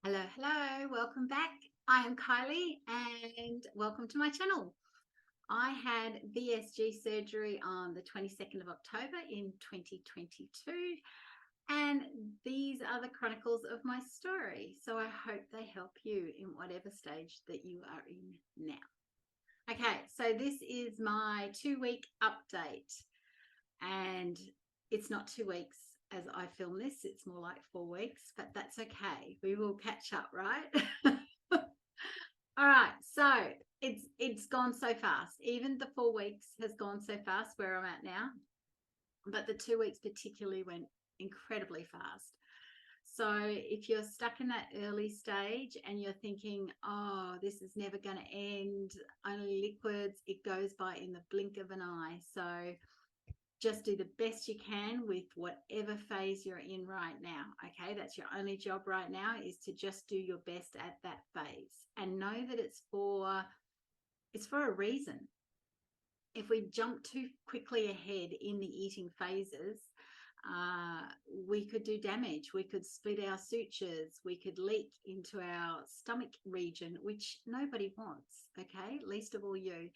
Hello, welcome back. I am Kylie and welcome to my channel. I had VSG surgery on the 22nd of October in 2022, and these are the chronicles of my story. So I hope they help you in whatever stage that you are in now. Okay, so this is my 2-week update, and it's not 2 weeks as I film this, it's more like 4 weeks, but that's okay. We will catch up, right? All right, so it's gone so fast. Even the 4 weeks has gone so fast where I'm at now, but the 2 weeks particularly went incredibly fast. So if you're stuck in that early stage and you're thinking, oh, this is never going to end, only liquids, it goes by in the blink of an eye. So just do the best you can with whatever phase you're in right now. Okay, that's your only job right now, is to just do your best at that phase and know that it's for a reason. If we jump too quickly ahead in the eating phases, we could do damage. We could split our sutures, we could leak into our stomach region, which nobody wants, okay, least of all you.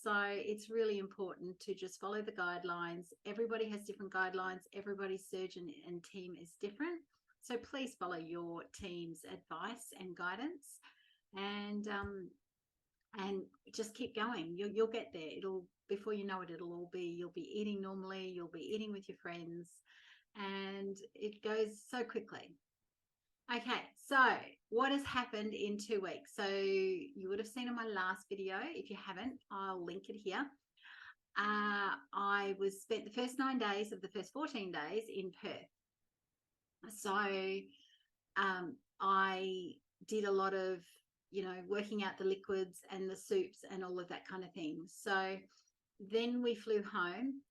So it's really important to just follow the guidelines. Everybody has different guidelines. Everybody's surgeon and team is different. So please follow your team's advice and guidance, and just keep going. You'll get there. Before you know it, you'll be eating normally. You'll be eating with your friends, and it goes so quickly. Okay, so what has happened in 2 weeks? So you would have seen in my last video. If you haven't, I'll link it here. I spent the first 9 days of the first 14 days in Perth. So I did a lot of, working out the liquids and the soups and all of that kind of thing. So then we flew home.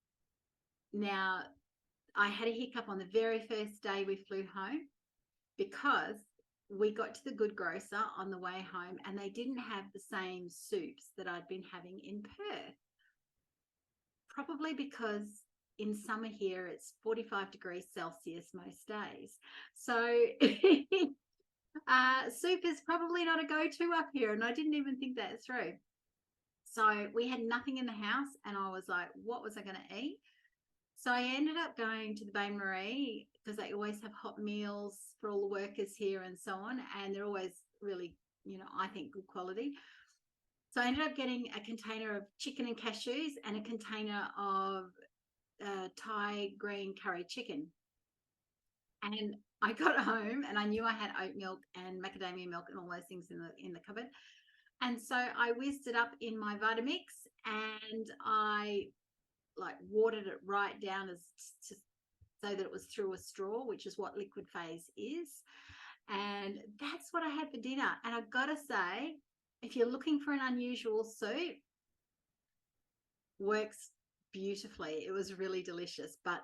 Now, I had a hiccup on the very first day we flew home, because we got to the good grocer on the way home and they didn't have the same soups that I'd been having in Perth. Probably because in summer here it's 45 degrees Celsius most days. So soup is probably not a go-to up here, and I didn't even think that through. So we had nothing in the house and I was like, what was I going to eat? So I ended up going to the Bain Marie, because they always have hot meals for all the workers here and so on. And they're always really, I think, good quality. So I ended up getting a container of chicken and cashews and a container of Thai green curry chicken. And I got home and I knew I had oat milk and macadamia milk and all those things in the cupboard. And so I whizzed it up in my Vitamix, and I watered it right down so that it was through a straw, which is what liquid phase is. And that's what I had for dinner. And I've got to say, if you're looking for an unusual soup, works beautifully. It was really delicious, but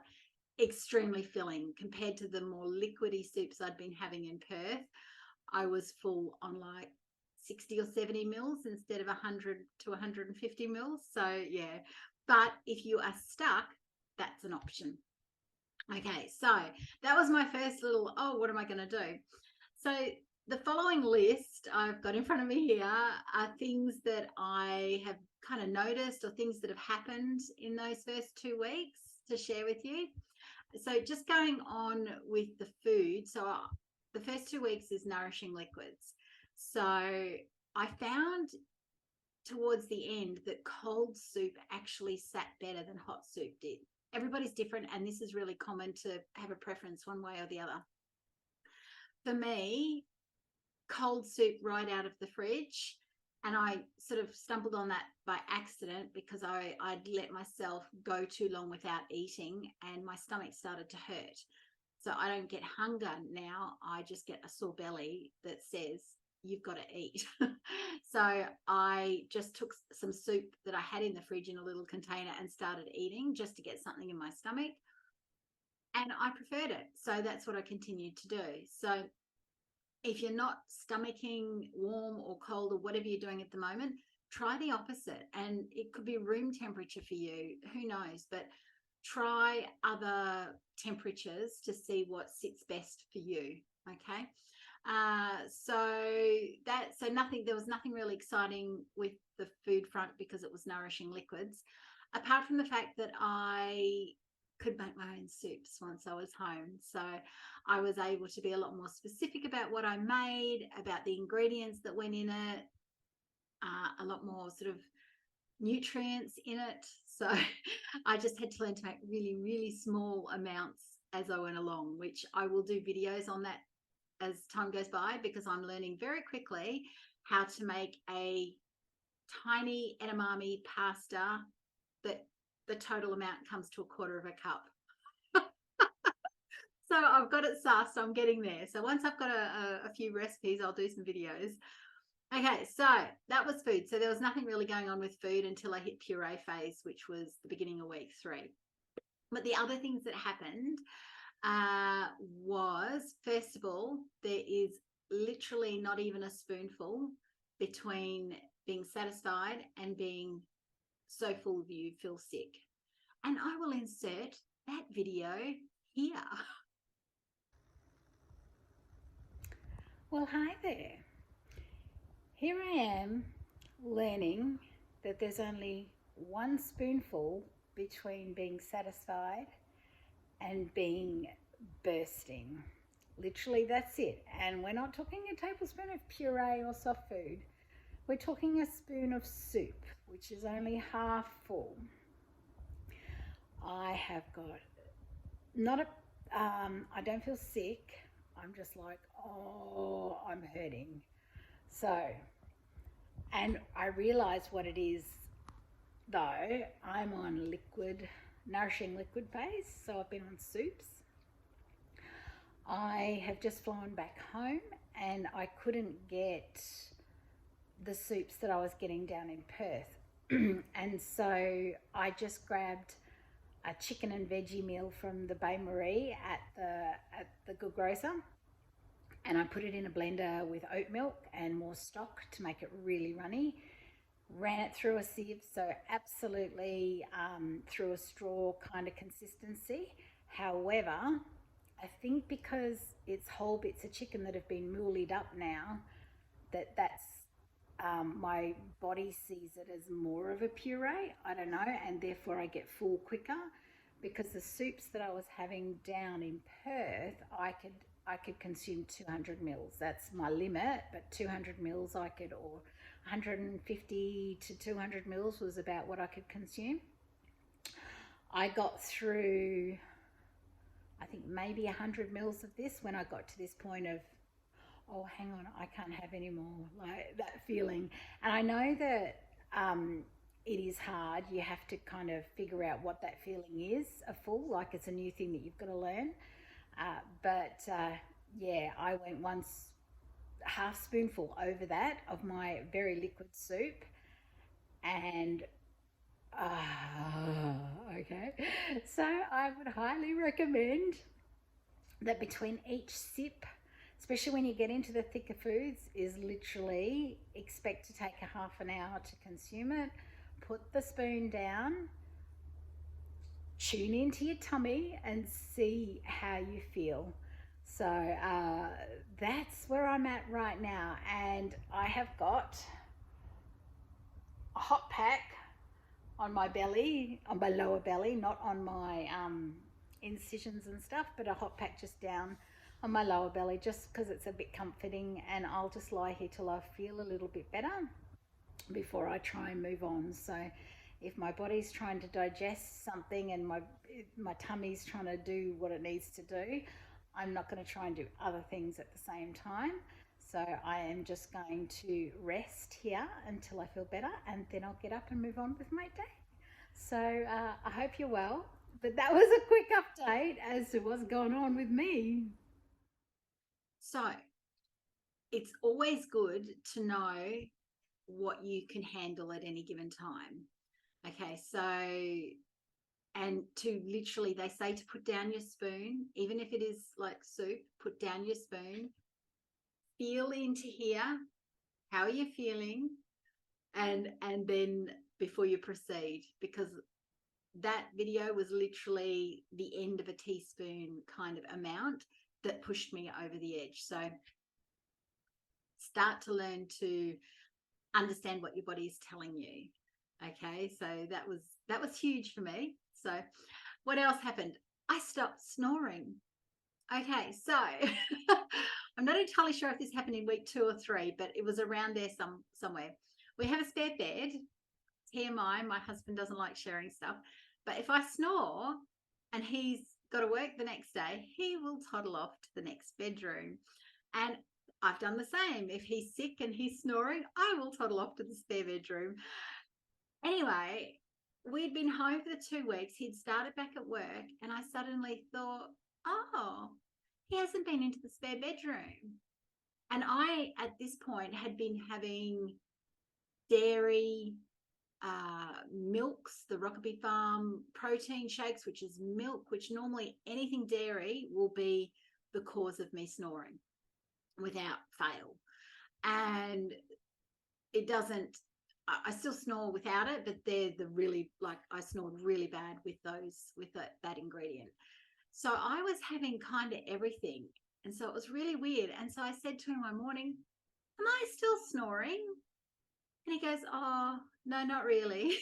extremely filling compared to the more liquidy soups I'd been having in Perth. I was full on like 60 or 70 mils instead of 100 to 150 mils. So yeah, but if you are stuck, that's an option. Okay, so that was my first little, oh, what am I going to do? So the following list I've got in front of me here are things that I have kind of noticed, or things that have happened in those first 2 weeks to share with you. So just going on with the food. So the first 2 weeks is nourishing liquids. So I found towards the end that cold soup actually sat better than hot soup did. Everybody's different, and this is really common to have a preference one way or the other. For me, cold soup right out of the fridge, and I sort of stumbled on that by accident because I'd let myself go too long without eating and my stomach started to hurt. So I don't get hunger now, I just get a sore belly that says you've got to eat. So I just took some soup that I had in the fridge in a little container and started eating, just to get something in my stomach, and I preferred it. So that's what I continued to do. So if you're not stomaching warm or cold or whatever you're doing at the moment, try the opposite. And it could be room temperature for you, who knows, but try other temperatures to see what sits best for you. Okay. So nothing, there was nothing really exciting with the food front because it was nourishing liquids, apart from the fact that I could make my own soups once I was home. So I was able to be a lot more specific about what I made, about the ingredients that went in it, a lot more sort of nutrients in it. So I just had to learn to make really, really small amounts as I went along, which I will do videos on that as time goes by, because I'm learning very quickly how to make a tiny edamame pasta that the total amount comes to 1/4 of a cup. So I've got it sussed. I'm getting there. So once I've got a few recipes, I'll do some videos. Okay, so that was food. So there was nothing really going on with food until I hit puree phase, which was the beginning of week 3. But the other things that happened was, first of all, there is literally not even a spoonful between being satisfied and being so full you feel sick. And I will insert that video here. Well, hi there. Here I am learning that there's only one spoonful between being satisfied and being bursting. Literally, that's it. And we're not talking a tablespoon of puree or soft food. We're talking a spoon of soup, which is only half full. I have got not a, I don't feel sick. I'm just like, oh, I'm hurting. So, and I realize what it is though. I'm on nourishing liquid phase. So I've been on soups. I have just flown back home and I couldn't get the soups that I was getting down in Perth. And so I just grabbed a chicken and veggie meal from the Baie Marie at the Good Grocer, and I put it in a blender with oat milk and more stock to make it really runny. Ran it through a sieve, so absolutely through a straw kind of consistency. However, I think because it's whole bits of chicken that have been moolied up now, that's my body sees it as more of a puree. I don't know, and therefore I get full quicker. Because the soups that I was having down in Perth, I could consume 200 mils. That's my limit, but 200 mils I could, or 150 to 200 mils was about what I could consume. I got through, I think maybe 100 mils of this when I got to this point of, oh, hang on, I can't have any more, like that feeling. And I know that it is hard. You have to kind of figure out what that feeling is, a full, like it's a new thing that you've got to learn. Yeah, I went once, half spoonful over that of my very liquid soup, and okay. So I would highly recommend that between each sip, especially when you get into the thicker foods, is literally expect to take a half an hour to consume it. Put the spoon down, tune into your tummy and see how you feel. So that's where I'm at right now. And I have got a hot pack on my belly, on my lower belly, not on my incisions and stuff, but a hot pack just down on my lower belly, just because it's a bit comforting. And I'll just lie here till I feel a little bit better before I try and move on. So if my body's trying to digest something and my tummy's trying to do what it needs to do, I'm not going to try and do other things at the same time. So I am just going to rest here until I feel better, and then I'll get up and move on with my day. So I hope you're well. But that was a quick update as to what's going on with me. So it's always good to know what you can handle at any given time. Okay, so, and to literally, they say to put down your spoon, even if it is like soup, put down your spoon, feel into here, how are you feeling, and then before you proceed, because that video was literally the end of a teaspoon kind of amount that pushed me over the edge. So start to learn to understand what your body is telling you. Okay, so that was huge for me. So what else happened? I stopped snoring. Okay, so I'm not entirely sure if this happened in week 2 or 3, but it was around there somewhere. We have a spare bed. TMI, my husband doesn't like sharing stuff, but if I snore and he's got to work the next day, he will toddle off to the next bedroom. And I've done the same. If he's sick and he's snoring, I will toddle off to the spare bedroom. Anyway, we'd been home for the 2 weeks. He'd started back at work, and I suddenly thought, oh, he hasn't been into the spare bedroom. And I, at this point, had been having dairy, milks, the Rockaby Farm protein shakes, which is milk, which normally anything dairy will be the cause of me snoring without fail. And it doesn't, I still snore without it, but they're the really, like, I snored really bad with that ingredient. So I was having kind of everything. And so it was really weird. And so I said to him one morning, am I still snoring? And he goes, oh, no, not really.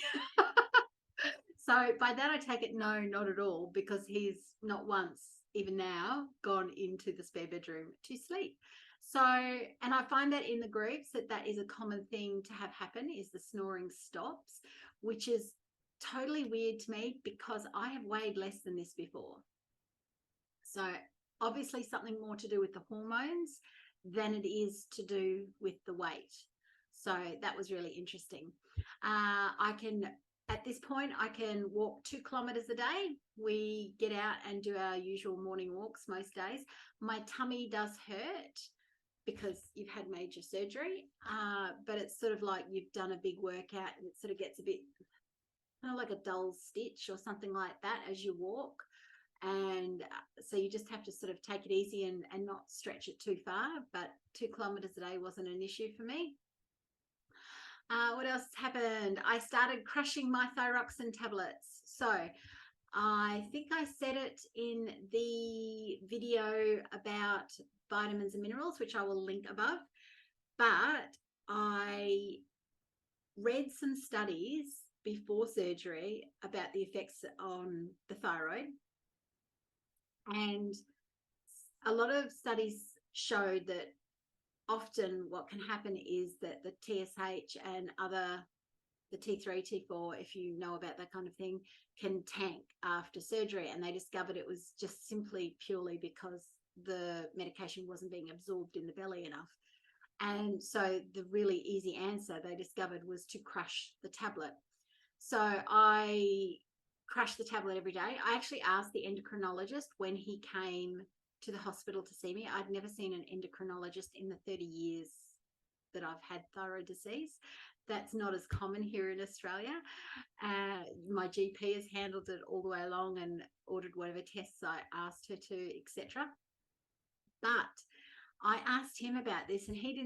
So by that I take it, no, not at all, because he's not once, even now, gone into the spare bedroom to sleep. So, and I find that in the groups that is a common thing to have happen, is the snoring stops, which is totally weird to me because I have weighed less than this before. So obviously something more to do with the hormones than it is to do with the weight. So that was really interesting. At this point, I can walk 2 kilometers a day. We get out and do our usual morning walks most days. My tummy does hurt because you've had major surgery, but it's sort of like you've done a big workout and it sort of gets a bit kind of like a dull stitch or something like that as you walk. And so you just have to sort of take it easy and not stretch it too far. But 2 kilometers a day wasn't an issue for me. What else happened? I started crushing my thyroxine tablets. So I think I said it in the video about vitamins and minerals, which I will link above. But I read some studies before surgery about the effects on the thyroid. And a lot of studies showed that often what can happen is that the TSH and the T3, T4, if you know about that kind of thing, can tank after surgery. And they discovered it was just simply purely because the medication wasn't being absorbed in the belly enough. And so the really easy answer they discovered was to crush the tablet. So I crushed the tablet every day. I actually asked the endocrinologist when he came to the hospital to see me. I'd never seen an endocrinologist in the 30 years that I've had thyroid disease. That's not as common here in Australia. My GP has handled it all the way along and ordered whatever tests I asked her to, etc. But I asked him about this and he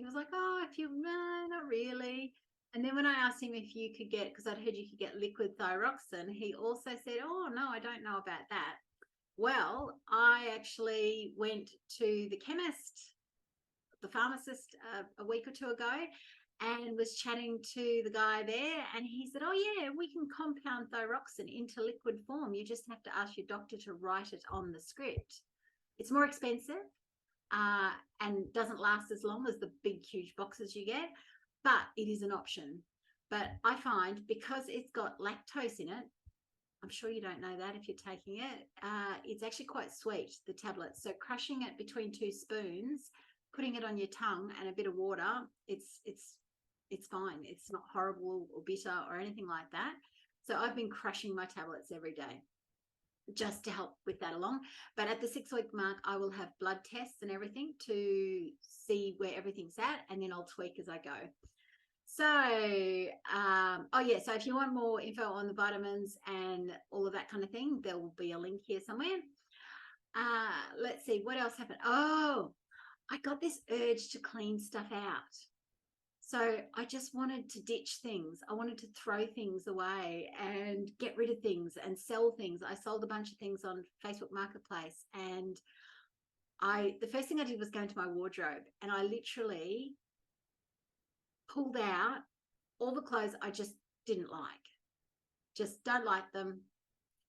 was like, oh, no, not really. And then when I asked him if you could get, because I'd heard you could get liquid thyroxine, he also said, oh, no, I don't know about that. Well, I actually went to the chemist, the pharmacist, a week or 2 ago and was chatting to the guy there. And he said, oh, yeah, we can compound thyroxine into liquid form. You just have to ask your doctor to write it on the script. It's more expensive and doesn't last as long as the big, huge boxes you get, but it is an option. But I find because it's got lactose in it, I'm sure you don't know that if you're taking it, it's actually quite sweet, the tablet. So crushing it between 2 spoons, putting it on your tongue and a bit of water, it's fine. It's not horrible or bitter or anything like that. So I've been crushing my tablets every day just to help with that along. But at the 6-week mark, I will have blood tests and everything to see where everything's at, and then I'll tweak as I go. So, so if you want more info on the vitamins and all of that kind of thing, there will be a link here somewhere. Let's see, what else happened? Oh, I got this urge to clean stuff out. So I just wanted to ditch things. I wanted to throw things away and get rid of things and sell things. I sold a bunch of things on Facebook Marketplace, and the first thing I did was go into my wardrobe, and I literally pulled out all the clothes I just didn't like, just don't like them.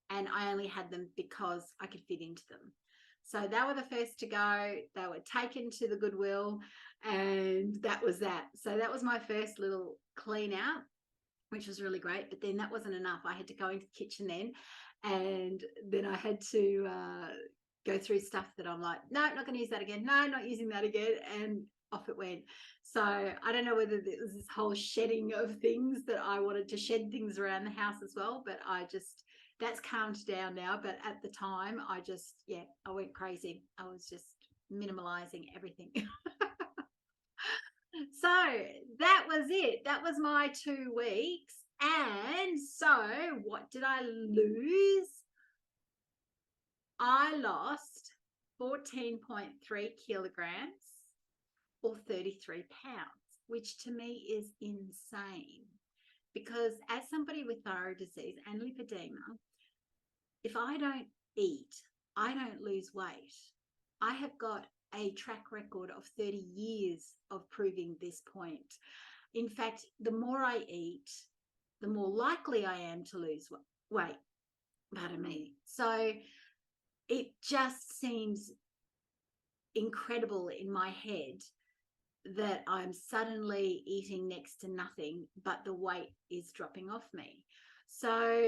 And I only had them because I could fit into them. So they were the first to go. They were taken to the Goodwill, and that was that. So that was my first little clean out, which was really great. But then that wasn't enough. I had to go into the kitchen then, and then I had to go through stuff that I'm like, no, not going to use that again. No, not using that again. And off it went. So I don't know whether there was this whole shedding of things, that I wanted to shed things around the house as well, but that's calmed down now. But at the time, I went crazy. I was just minimalizing everything. So that was it. That was my 2 weeks. And so what did I lose? I lost 14.3 kilograms, or 33 pounds, which to me is insane. Because as somebody with thyroid disease and lipedema, if I don't eat, I don't lose weight. I have got a track record of 30 years of proving this point. In fact, the more I eat, the more likely I am to lose weight. Pardon me. So it just seems incredible in my head that I'm suddenly eating next to nothing, but the weight is dropping off me. So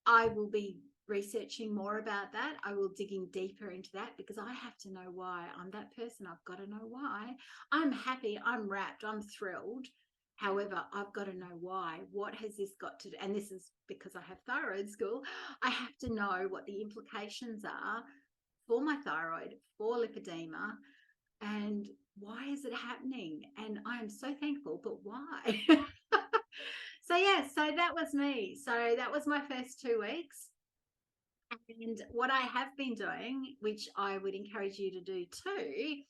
I will be researching more about that. I will digging deeper into that, because I have to know why. I'm that person. I've got to know why. I'm happy. I'm wrapped. I'm thrilled. However, I've got to know why. What has this got to do? And this is because I have thyroid school. I have to know what the implications are for my thyroid, for lipedema, and why is it happening? And I am so thankful, but why? So so that was me. So that was my first 2 weeks. And what I have been doing, which I would encourage you to do too,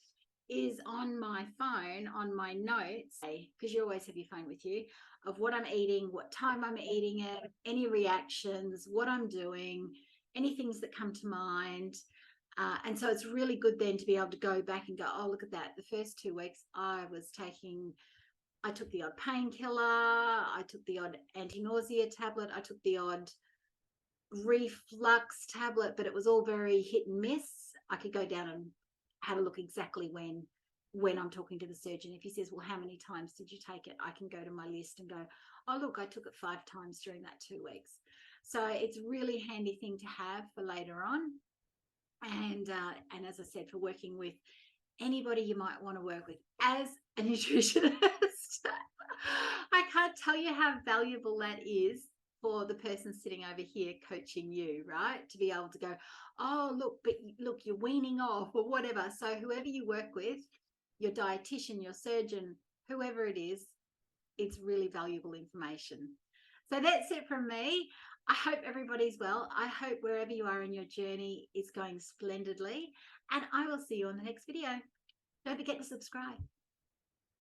is on my phone, on my notes, because you always have your phone with you, of what I'm eating, what time I'm eating it, any reactions, what I'm doing, any things that come to mind. And so it's really good then to be able to go back and go, oh, look at that. The first 2 weeks I took the odd painkiller, I took the odd anti-nausea tablet, I took the odd reflux tablet, but it was all very hit and miss. I could go down and have a look exactly when I'm talking to the surgeon. If he says, well, how many times did you take it? I can go to my list and go, oh, look, I took it 5 times during that 2 weeks. So it's a really handy thing to have for later on. And as I said, for working with anybody you might want to work with as a nutritionist. I can't tell you how valuable that is for the person sitting over here coaching you, right? To be able to go, oh, look, you're weaning off or whatever. So whoever you work with, your dietitian, your surgeon, whoever it is, it's really valuable information. So that's it from me. I hope everybody's well. I hope wherever you are in your journey is going splendidly. And I will see you on the next video. Don't forget to subscribe.